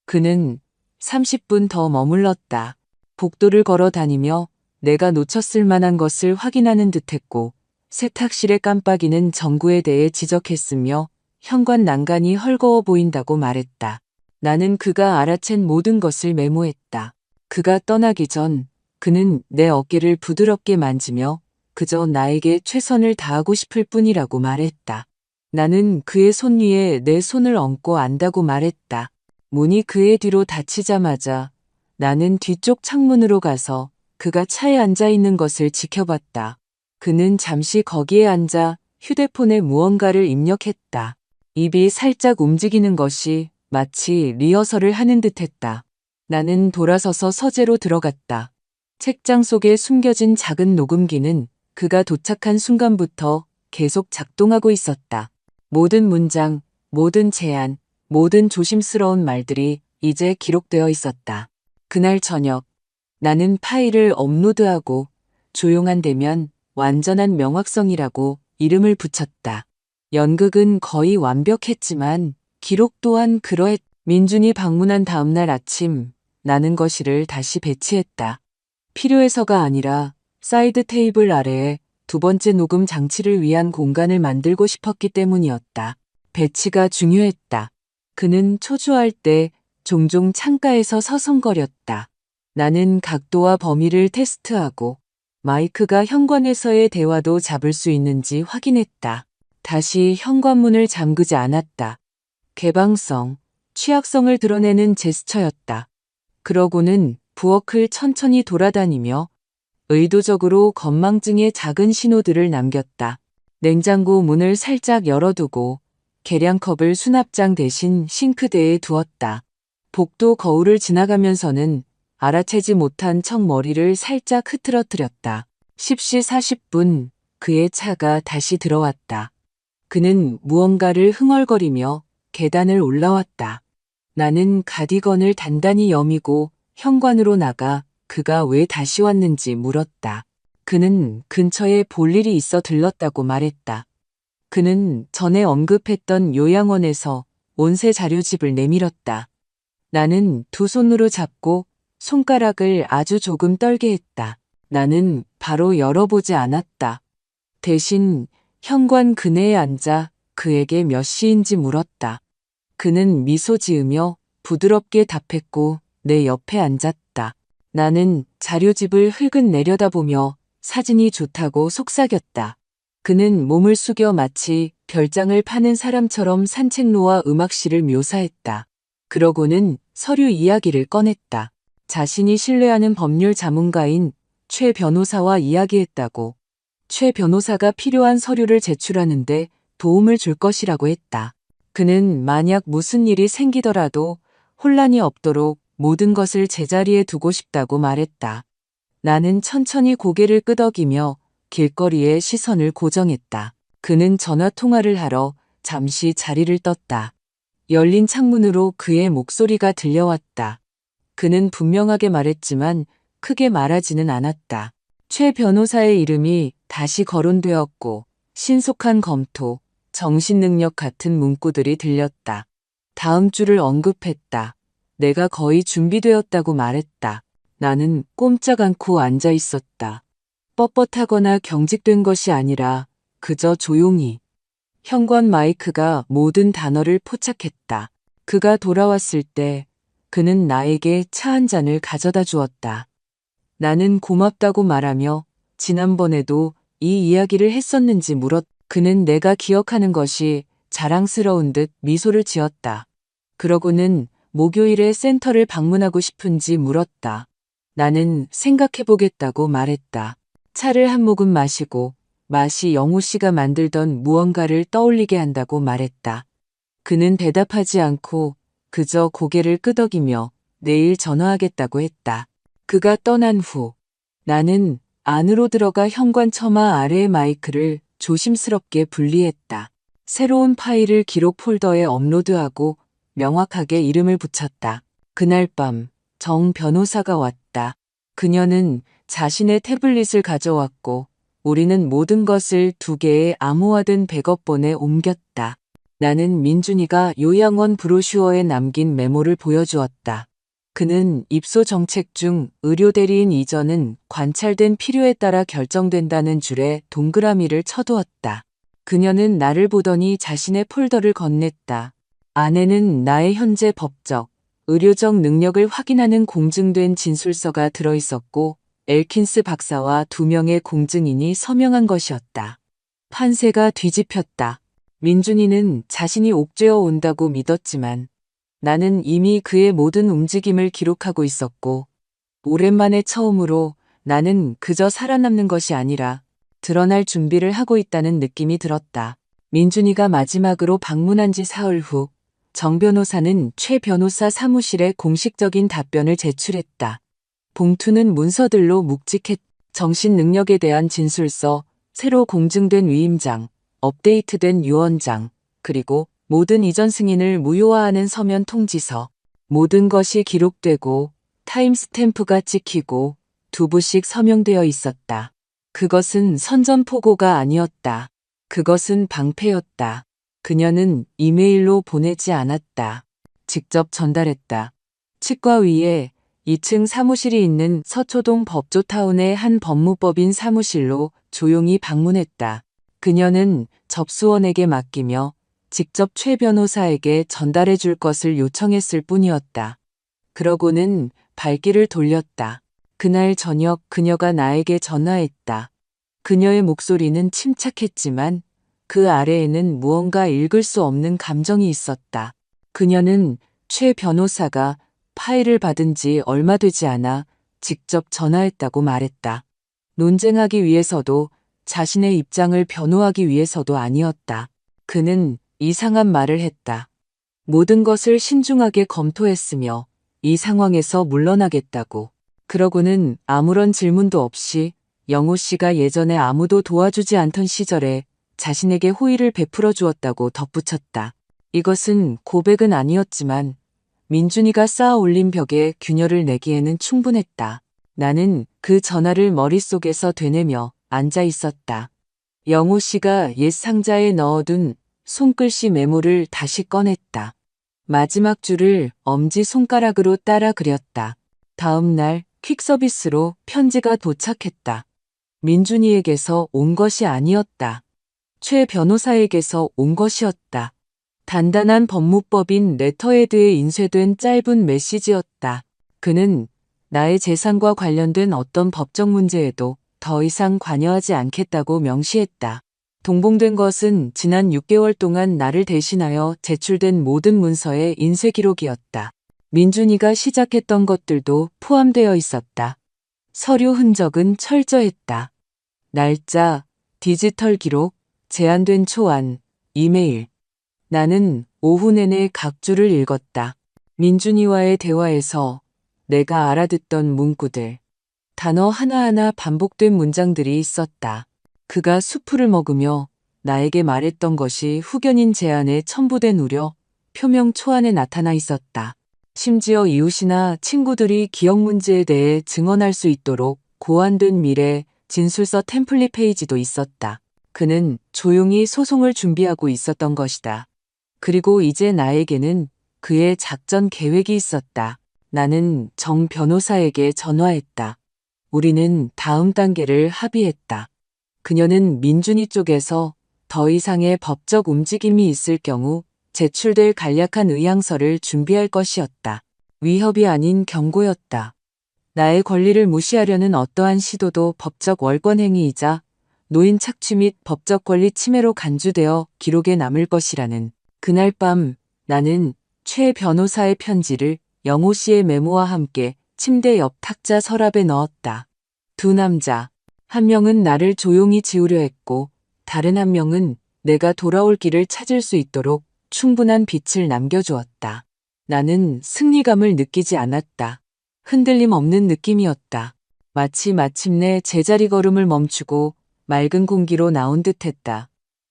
그는 30분 더 머물렀다. 복도를 걸어 다니며 내가 놓쳤을 만한 것을 확인하는 듯했고 세탁실의 깜빡이는 전구에 대해 지적했으며 현관 난간이 헐거워 보인다고 말했다. 나는 그가 알아챈 모든 것을 메모했다. 그가 떠나기 전 그는 내 어깨를 부드럽게 만지며 그저 나에게 최선을 다하고 싶을 뿐이라고 말했다. 나는 그의 손 위에 내 손을 얹고 안다고 말했다. 문이 그의 뒤로 닫히자마자 나는 뒤쪽 창문으로 가서 그가 차에 앉아 있는 것을 지켜봤다. 그는 잠시 거기에 앉아 휴대폰에 무언가를 입력했다. 입이 살짝 움직이는 것이 마치 리허설을 하는 듯했다. 나는 돌아서서 서재로 들어갔다. 책장 속에 숨겨진 작은 녹음기는 그가 도착한 순간부터 계속 작동하고 있었다. 모든 문장, 모든 제안, 모든 조심스러운 말들이 이제 기록되어 있었다. 그날 저녁, 나는 파일을 업로드하고 조용한 데면 완전한 명확성이라고 이름을 붙였다. 연극은 거의 완벽했지만 기록 또한 그러했. 민준이 방문한 다음날 아침 나는 거실을 다시 배치했다. 필요해서가 아니라 사이드 테이블 아래에 두 번째 녹음 장치를 위한 공간을 만들고 싶었기 때문이었다. 배치가 중요했다. 그는 초조할 때 종종 창가에서 서성거렸다. 나는 각도와 범위를 테스트하고 마이크가 현관에서의 대화도 잡을 수 있는지 확인했다. 다시 현관문을 잠그지 않았다. 개방성, 취약성을 드러내는 제스처였다. 그러고는 부엌을 천천히 돌아다니며 의도적으로 건망증의 작은 신호들을 남겼다. 냉장고 문을 살짝 열어두고 계량컵을 수납장 대신 싱크대에 두었다. 복도 거울을 지나가면서는 알아채지 못한 척 머리를 살짝 흐트러뜨렸다. 10시 40분 그의 차가 다시 들어왔다. 그는 무언가를 흥얼거리며 계단을 올라왔다. 나는 가디건을 단단히 여미고 현관으로 나가 그가 왜 다시 왔는지 물었다. 그는 근처에 볼 일이 있어 들렀다고 말했다. 그는 전에 언급했던 요양원에서 온세 자료집을 내밀었다. 나는 두 손으로 잡고 손가락을 아주 조금 떨게 했다. 나는 바로 열어보지 않았다. 대신 현관 그네에 앉아 그에게 몇 시인지 물었다. 그는 미소 지으며 부드럽게 답했고 내 옆에 앉았다. 나는 자료집을 흘금 내려다보며 사진이 좋다고 속삭였다. 그는 몸을 숙여 마치 별장을 파는 사람처럼 산책로와 음악실을 묘사했다. 그러고는 서류 이야기를 꺼냈다. 자신이 신뢰하는 법률 자문가인 최 변호사와 이야기했다고. 최 변호사가 필요한 서류를 제출하는데 도움을 줄 것이라고 했다. 그는 만약 무슨 일이 생기더라도 혼란이 없도록 모든 것을 제자리에 두고 싶다고 말했다. 나는 천천히 고개를 끄덕이며 길거리에 시선을 고정했다. 그는 전화 통화를 하러 잠시 자리를 떴다. 열린 창문으로 그의 목소리가 들려왔다. 그는 분명하게 말했지만 크게 말하지는 않았다. 최 변호사의 이름이 다시 거론되었고 신속한 검토, 정신능력 같은 문구들이 들렸다. 다음 주를 언급했다. 내가 거의 준비되었다고 말했다. 나는 꼼짝 않고 앉아 있었다. 뻣뻣하거나 경직된 것이 아니라 그저 조용히. 현관 마이크가 모든 단어를 포착했다. 그가 돌아왔을 때 그는 나에게 차 한 잔을 가져다 주었다. 나는 고맙다고 말하며 지난번에도 이 이야기를 했었는지 물었. 그는 내가 기억하는 것이 자랑스러운 듯 미소를 지었다. 그러고는 목요일에 센터를 방문하고 싶은지 물었다. 나는 생각해보겠다고 말했다. 차를 한 모금 마시고 맛이 영호 씨가 만들던 무언가를 떠올리게 한다고 말했다. 그는 대답하지 않고 그저 고개를 끄덕이며 내일 전화하겠다고 했다. 그가 떠난 후 나는 안으로 들어가 현관 처마 아래의 마이크를 조심스럽게 분리했다. 새로운 파일을 기록 폴더에 업로드하고 명확하게 이름을 붙였다. 그날 밤 정 변호사가 왔다. 그녀는 자신의 태블릿을 가져왔고 우리는 모든 것을 2개의 암호화된 백업본에 옮겼다. 나는 민준이가 요양원 브로슈어에 남긴 메모를 보여주었다. 그는 입소 정책 중 의료대리인 이전은 관찰된 필요에 따라 결정된다는 줄에 동그라미를 쳐두었다. 그녀는 나를 보더니 자신의 폴더를 건넸다. 안에는 나의 현재 법적, 의료적 능력을 확인하는 공증된 진술서가 들어있었고 엘킨스 박사와 2명의 공증인이 서명한 것이었다. 판세가 뒤집혔다. 민준이는 자신이 옥죄어 온다고 믿었지만 나는 이미 그의 모든 움직임을 기록하고 있었고 오랜만에 처음으로 나는 그저 살아남는 것이 아니라 드러날 준비를 하고 있다는 느낌이 들었다. 민준이가 마지막으로 방문한 지 사흘 후 정 변호사는 최 변호사 사무실에 공식적인 답변을 제출했다. 봉투는 문서들로 묵직했. 정신 능력에 대한 진술서, 새로 공증된 위임장, 업데이트된 유언장, 그리고 모든 이전 승인을 무효화하는 서면 통지서. 모든 것이 기록되고 타임스탬프가 찍히고 2부씩 서명되어 있었다. 그것은 선전포고가 아니었다. 그것은 방패였다. 그녀는 이메일로 보내지 않았다. 직접 전달했다. 치과위에 2층 사무실이 있는 서초동 법조타운의 한 법무법인 사무실로 조용히 방문했다. 그녀는 접수원에게 맡기며 직접 최 변호사에게 전달해 줄 것을 요청했을 뿐이었다. 그러고는 발길을 돌렸다. 그날 저녁 그녀가 나에게 전화했다. 그녀의 목소리는 침착했지만 그 아래에는 무언가 읽을 수 없는 감정이 있었다. 그녀는 최 변호사가 파일을 받은 지 얼마 되지 않아 직접 전화했다고 말했다. 논쟁하기 위해서도 자신의 입장을 변호하기 위해서도 아니었다. 그는 이상한 말을 했다. 모든 것을 신중하게 검토했으며 이 상황에서 물러나겠다고. 그러고는 아무런 질문도 없이 영호 씨가 예전에 아무도 도와주지 않던 시절에 자신에게 호의를 베풀어 주었다고 덧붙였다. 이것은 고백은 아니었지만 민준이가 쌓아 올린 벽에 균열을 내기에는 충분했다. 나는 그 전화를 머릿속에서 되뇌며 앉아 있었다. 영호 씨가 옛 상자에 넣어둔 손글씨 메모를 다시 꺼냈다. 마지막 줄을 엄지손가락으로 따라 그렸다. 다음 날 퀵서비스로 편지가 도착했다. 민준이에게서 온 것이 아니었다. 최 변호사에게서 온 것이었다. 단단한 법무법인 레터헤드에 인쇄된 짧은 메시지였다. 그는 나의 재산과 관련된 어떤 법적 문제에도 더 이상 관여하지 않겠다고 명시했다. 동봉된 것은 지난 6개월 동안 나를 대신하여 제출된 모든 문서의 인쇄 기록이었다. 민준이가 시작했던 것들도 포함되어 있었다. 서류 흔적은 철저했다. 날짜, 디지털 기록, 제한된 초안, 이메일. 나는 오후 내내 각 줄을 읽었다. 민준이와의 대화에서 내가 알아듣던 문구들, 단어 하나하나 반복된 문장들이 있었다. 그가 수프를 먹으며 나에게 말했던 것이 후견인 제안에 첨부된 우려, 표명 초안에 나타나 있었다. 심지어 이웃이나 친구들이 기억 문제에 대해 증언할 수 있도록 고안된 미래 진술서 템플릿 페이지도 있었다. 그는 조용히 소송을 준비하고 있었던 것이다. 그리고 이제 나에게는 그의 작전 계획이 있었다. 나는 정 변호사에게 전화했다. 우리는 다음 단계를 합의했다. 그녀는 민준이 쪽에서 더 이상의 법적 움직임이 있을 경우 제출될 간략한 의향서를 준비할 것이었다. 위협이 아닌 경고였다. 나의 권리를 무시하려는 어떠한 시도도 법적 월권 행위이자 노인 착취 및 법적 권리 침해로 간주되어 기록에 남을 것이라는. 그날 밤 나는 최 변호사의 편지를 영호 씨의 메모와 함께 침대 옆 탁자 서랍에 넣었다. 두 남자, 한 명은 나를 조용히 지우려 했고 다른 한 명은 내가 돌아올 길을 찾을 수 있도록 충분한 빛을 남겨주었다. 나는 승리감을 느끼지 않았다. 흔들림 없는 느낌이었다. 마치 마침내 제자리 걸음을 멈추고 맑은 공기로 나온 듯했다.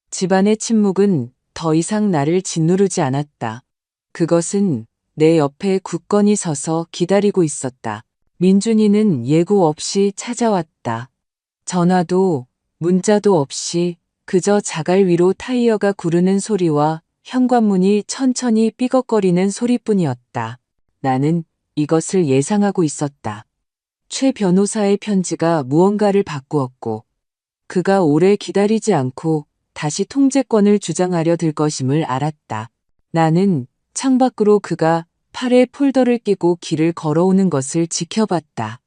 집안의 침묵은 더 이상 나를 짓누르지 않았다. 그것은 내 옆에 굳건히 서서 기다리고 있었다. 민준이는 예고 없이 찾아왔다. 전화도 문자도 없이 그저 자갈 위로 타이어가 구르는 소리와 현관문이 천천히 삐걱거리는 소리뿐이었다. 나는 이것을 예상하고 있었다. 최 변호사의 편지가 무언가를 바꾸었고 그가 오래 기다리지 않고 다시 통제권을 주장하려 들 것임을 알았다. 나는 창밖으로 그가 팔에 폴더를 끼고 길을 걸어오는 것을 지켜봤다.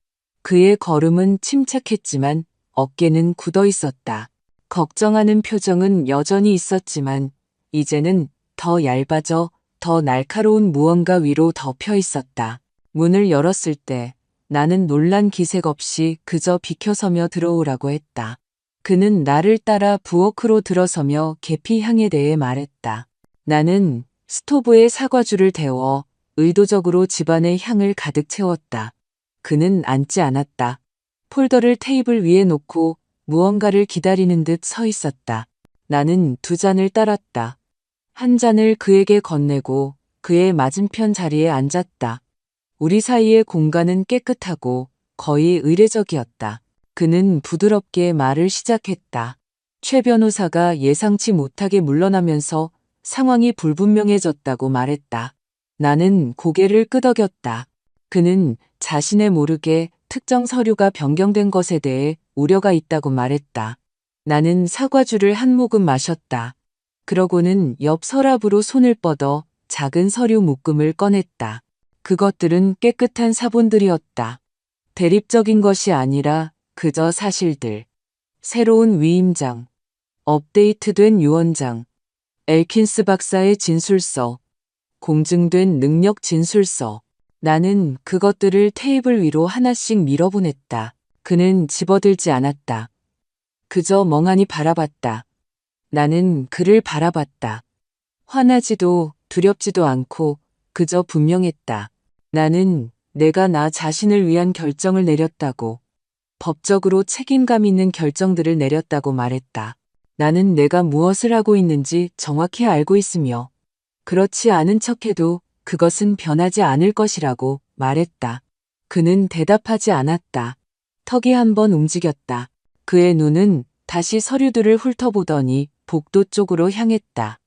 그의 걸음은 침착했지만 어깨는 굳어 있었다. 걱정하는 표정은 여전히 있었지만 이제는 더 얇아져 더 날카로운 무언가 위로 덮여 있었다. 문을 열었을 때 나는 놀란 기색 없이 그저 비켜서며 들어오라고 했다. 그는 나를 따라 부엌으로 들어서며 계피향에 대해 말했다. 나는 스토브에 사과주를 데워 의도적으로 집안의 향을 가득 채웠다. 그는 앉지 않았다. 폴더를 테이블 위에 놓고 무언가를 기다리는 듯 서 있었다. 나는 두 잔을 따랐다. 한 잔을 그에게 건네고 그의 맞은편 자리에 앉았다. 우리 사이의 공간은 깨끗하고 거의 의례적이었다. 그는 부드럽게 말을 시작했다. 최 변호사가 예상치 못하게 물러나면서 상황이 불분명해졌다고 말했다. 나는 고개를 끄덕였다. 그는 자신의 모르게 특정 서류가 변경된 것에 대해 우려가 있다고 말했다. 나는 사과주를 한 모금 마셨다. 그러고는 옆 서랍으로 손을 뻗어 작은 서류 묶음을 꺼냈다. 그것들은 깨끗한 사본들이었다. 대립적인 것이 아니라 그저 사실들. 새로운 위임장, 업데이트된 유언장, 엘킨스 박사의 진술서, 공증된 능력 진술서. 나는 그것들을 테이블 위로 하나씩 밀어보냈다. 그는 집어들지 않았다. 그저 멍하니 바라봤다. 나는 그를 바라봤다. 화나지도 두렵지도 않고 그저 분명했다. 나는 내가 나 자신을 위한 결정을 내렸다고, 법적으로 책임감 있는 결정들을 내렸다고 말했다. 나는 내가 무엇을 하고 있는지 정확히 알고 있으며 그렇지 않은 척해도 그것은 변하지 않을 것이라고 말했다. 그는 대답하지 않았다. 턱이 한 번 움직였다. 그의 눈은 다시 서류들을 훑어보더니 복도 쪽으로 향했다.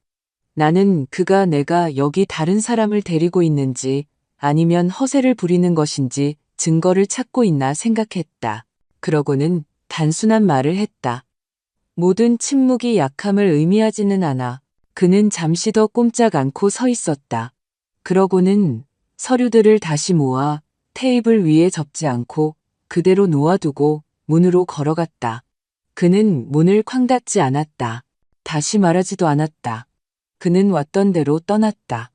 나는 그가 내가 여기 다른 사람을 데리고 있는지 아니면 허세를 부리는 것인지 증거를 찾고 있나 생각했다. 그러고는 단순한 말을 했다. 모든 침묵이 약함을 의미하지는 않아. 그는 잠시 더 꼼짝 않고 서 있었다. 그러고는 서류들을 다시 모아 테이블 위에 접지 않고 그대로 놓아두고 문으로 걸어갔다. 그는 문을 쾅 닫지 않았다. 다시 말하지도 않았다. 그는 왔던 대로 떠났다.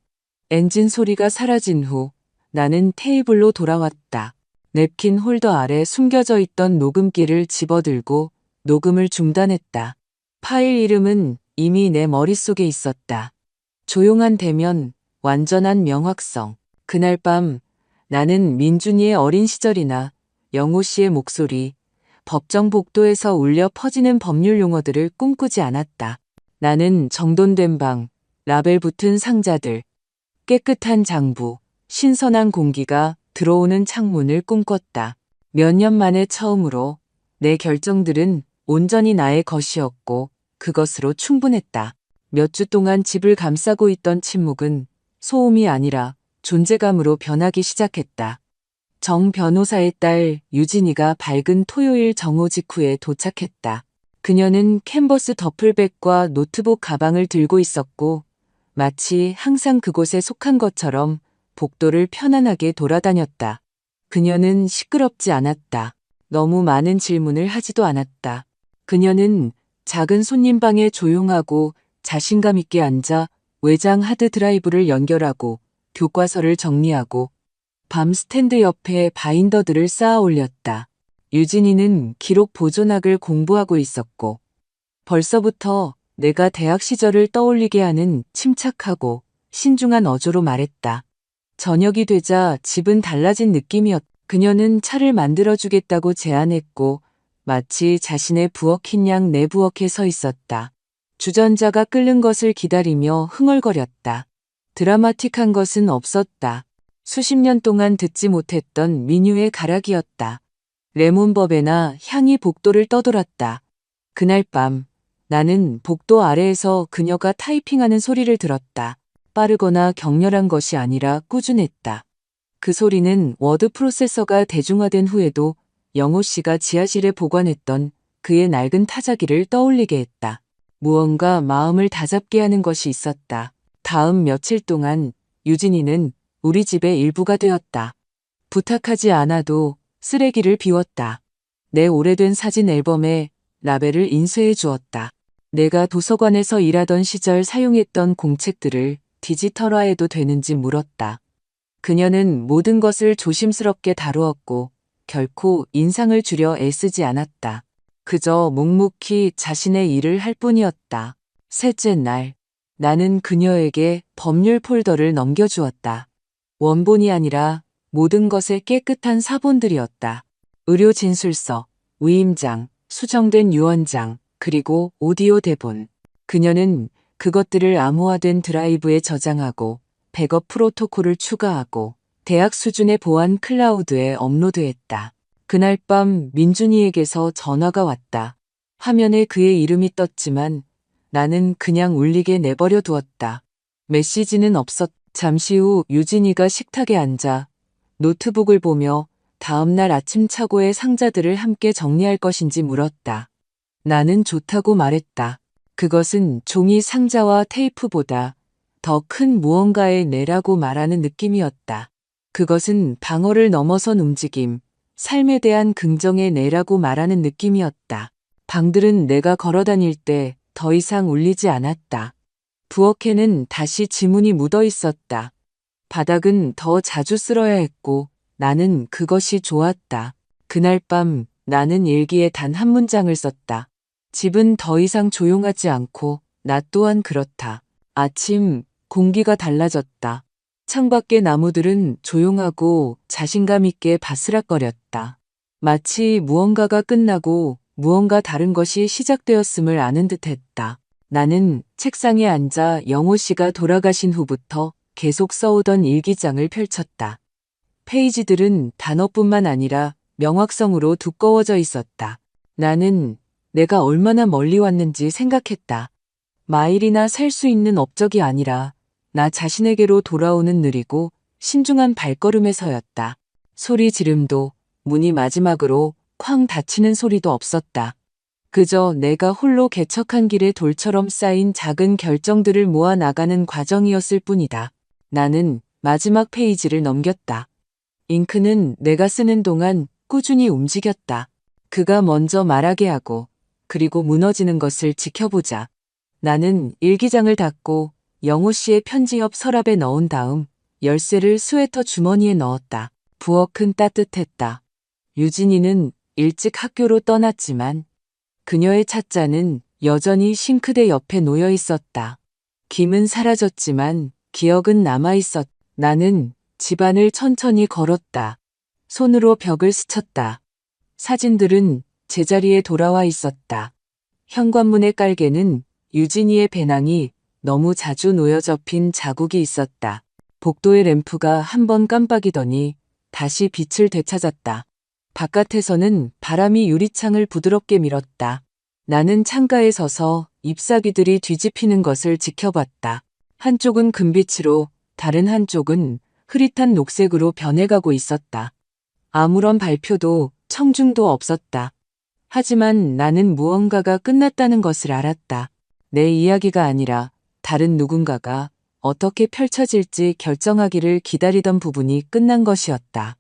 엔진 소리가 사라진 후 나는 테이블로 돌아왔다. 냅킨 홀더 아래 숨겨져 있던 녹음기를 집어들고 녹음을 중단했다. 파일 이름은 이미 내 머릿속에 있었다. 조용한 대면, 완전한 명확성. 그날 밤 나는 민준이의 어린 시절이나 영호 씨의 목소리, 법정 복도에서 울려 퍼지는 법률 용어들을 꿈꾸지 않았다. 나는 정돈된 방, 라벨 붙은 상자들, 깨끗한 장부, 신선한 공기가 들어오는 창문을 꿈꿨다. 몇 년 만에 처음으로 내 결정들은 온전히 나의 것이었고 그것으로 충분했다. 몇 주 동안 집을 감싸고 있던 침묵은 소음이 아니라 존재감으로 변하기 시작했다. 정 변호사의 딸 유진이가 밝은 토요일 정오 직후에 도착했다. 그녀는 캔버스 더플백과 노트북 가방을 들고 있었고 마치 항상 그곳에 속한 것처럼 복도를 편안하게 돌아다녔다. 그녀는 시끄럽지 않았다. 너무 많은 질문을 하지도 않았다. 그녀는 작은 손님방에 조용하고 자신감 있게 앉아 외장 하드 드라이브를 연결하고 교과서를 정리하고 밤 스탠드 옆에 바인더들을 쌓아 올렸다. 유진이는 기록 보존학을 공부하고 있었고 벌써부터 내가 대학 시절을 떠올리게 하는 침착하고 신중한 어조로 말했다. 저녁이 되자 집은 달라진 느낌이었다. 그녀는 차를 만들어주겠다고 제안했고 마치 자신의 부엌인 양 내 부엌에 서 있었다. 주전자가 끓는 것을 기다리며 흥얼거렸다. 드라마틱한 것은 없었다. 수십 년 동안 듣지 못했던 민요의 가락이었다. 레몬법에나 향이 복도를 떠돌았다. 그날 밤 나는 복도 아래에서 그녀가 타이핑하는 소리를 들었다. 빠르거나 격렬한 것이 아니라 꾸준했다. 그 소리는 워드 프로세서가 대중화된 후에도 영호 씨가 지하실에 보관했던 그의 낡은 타자기를 떠올리게 했다. 무언가 마음을 다잡게 하는 것이 있었다. 다음 며칠 동안 유진이는 우리 집의 일부가 되었다. 부탁하지 않아도 쓰레기를 비웠다. 내 오래된 사진 앨범에 라벨을 인쇄해 주었다. 내가 도서관에서 일하던 시절 사용했던 공책들을 디지털화해도 되는지 물었다. 그녀는 모든 것을 조심스럽게 다루었고 결코 인상을 주려 애쓰지 않았다. 그저 묵묵히 자신의 일을 할 뿐이었다. 셋째 날, 나는 그녀에게 법률 폴더를 넘겨주었다. 원본이 아니라 모든 것의 깨끗한 사본들이었다. 의료 진술서, 위임장, 수정된 유언장, 그리고 오디오 대본. 그녀는 그것들을 암호화된 드라이브에 저장하고 백업 프로토콜을 추가하고 대학 수준의 보안 클라우드에 업로드했다. 그날 밤 민준이에게서 전화가 왔다. 화면에 그의 이름이 떴지만 나는 그냥 울리게 내버려 두었다. 메시지는 없었다. 잠시 후 유진이가 식탁에 앉아 노트북을 보며 다음날 아침 착오의 상자들을 함께 정리할 것인지 물었다. 나는 좋다고 말했다. 그것은 종이 상자와 테이프보다 더 큰 무언가의 내라고 말하는 느낌이었다. 그것은 방어를 넘어선 움직임, 삶에 대한 긍정의 내라고 말하는 느낌이었다. 방들은 내가 걸어다닐 때 더 이상 울리지 않았다. 부엌에는 다시 지문이 묻어 있었다. 바닥은 더 자주 쓸어야 했고 나는 그것이 좋았다. 그날 밤 나는 일기에 단 한 문장을 썼다. 집은 더 이상 조용하지 않고 나 또한 그렇다. 아침 공기가 달라졌다. 창밖의 나무들은 조용하고 자신감 있게 바스락거렸다. 마치 무언가가 끝나고 무언가 다른 것이 시작되었음을 아는 듯했다. 나는 책상에 앉아 영호 씨가 돌아가신 후부터 계속 써오던 일기장을 펼쳤다. 페이지들은 단어뿐만 아니라 명확성으로 두꺼워져 있었다. 나는 내가 얼마나 멀리 왔는지 생각했다. 마일이나 셀 수 있는 업적이 아니라 나 자신에게로 돌아오는 느리고 신중한 발걸음에서였다. 소리 지름도 문이 마지막으로 쾅 닫히는 소리도 없었다. 그저 내가 홀로 개척한 길의 돌처럼 쌓인 작은 결정들을 모아 나가는 과정이었을 뿐이다. 나는 마지막 페이지를 넘겼다. 잉크는 내가 쓰는 동안 꾸준히 움직였다. 그가 먼저 말하게 하고 그리고 무너지는 것을 지켜보자. 나는 일기장을 닫고 영호 씨의 편지 옆 서랍에 넣은 다음 열쇠를 스웨터 주머니에 넣었다. 부엌은 따뜻했다. 유진이는 일찍 학교로 떠났지만 그녀의 찻잔은 여전히 싱크대 옆에 놓여 있었다. 김은 사라졌지만 기억은 남아 있었다. 나는 집안을 천천히 걸었다. 손으로 벽을 스쳤다. 사진들은 제자리에 돌아와 있었다. 현관문의 깔개는 유진이의 배낭이 너무 자주 놓여져 핀 자국이 있었다. 복도의 램프가 한 번 깜빡이더니 다시 빛을 되찾았다. 바깥에서는 바람이 유리창을 부드럽게 밀었다. 나는 창가에 서서 잎사귀들이 뒤집히는 것을 지켜봤다. 한쪽은 금빛으로 다른 한쪽은 흐릿한 녹색으로 변해가고 있었다. 아무런 발표도 청중도 없었다. 하지만 나는 무언가가 끝났다는 것을 알았다. 내 이야기가 아니라 다른 누군가가 어떻게 펼쳐질지 결정하기를 기다리던 부분이 끝난 것이었다.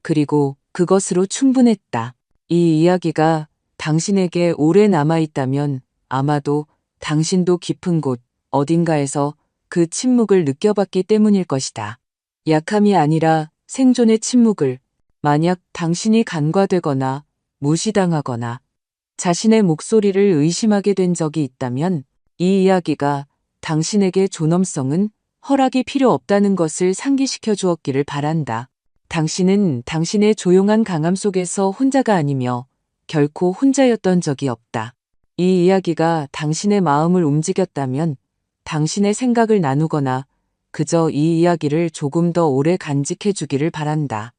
그리고 그것으로 충분했다. 이 이야기가 당신에게 오래 남아있다면 아마도 당신도 깊은 곳 어딘가에서 그 침묵을 느껴봤기 때문일 것이다. 약함이 아니라 생존의 침묵을. 만약 당신이 간과되거나 무시당하거나 자신의 목소리를 의심하게 된 적이 있다면 이 이야기가 당신에게 존엄성은 허락이 필요 없다는 것을 상기시켜 주었기를 바란다. 당신은 당신의 조용한 강함 속에서 혼자가 아니며 결코 혼자였던 적이 없다. 이 이야기가 당신의 마음을 움직였다면 당신의 생각을 나누거나 그저 이 이야기를 조금 더 오래 간직해 주기를 바란다.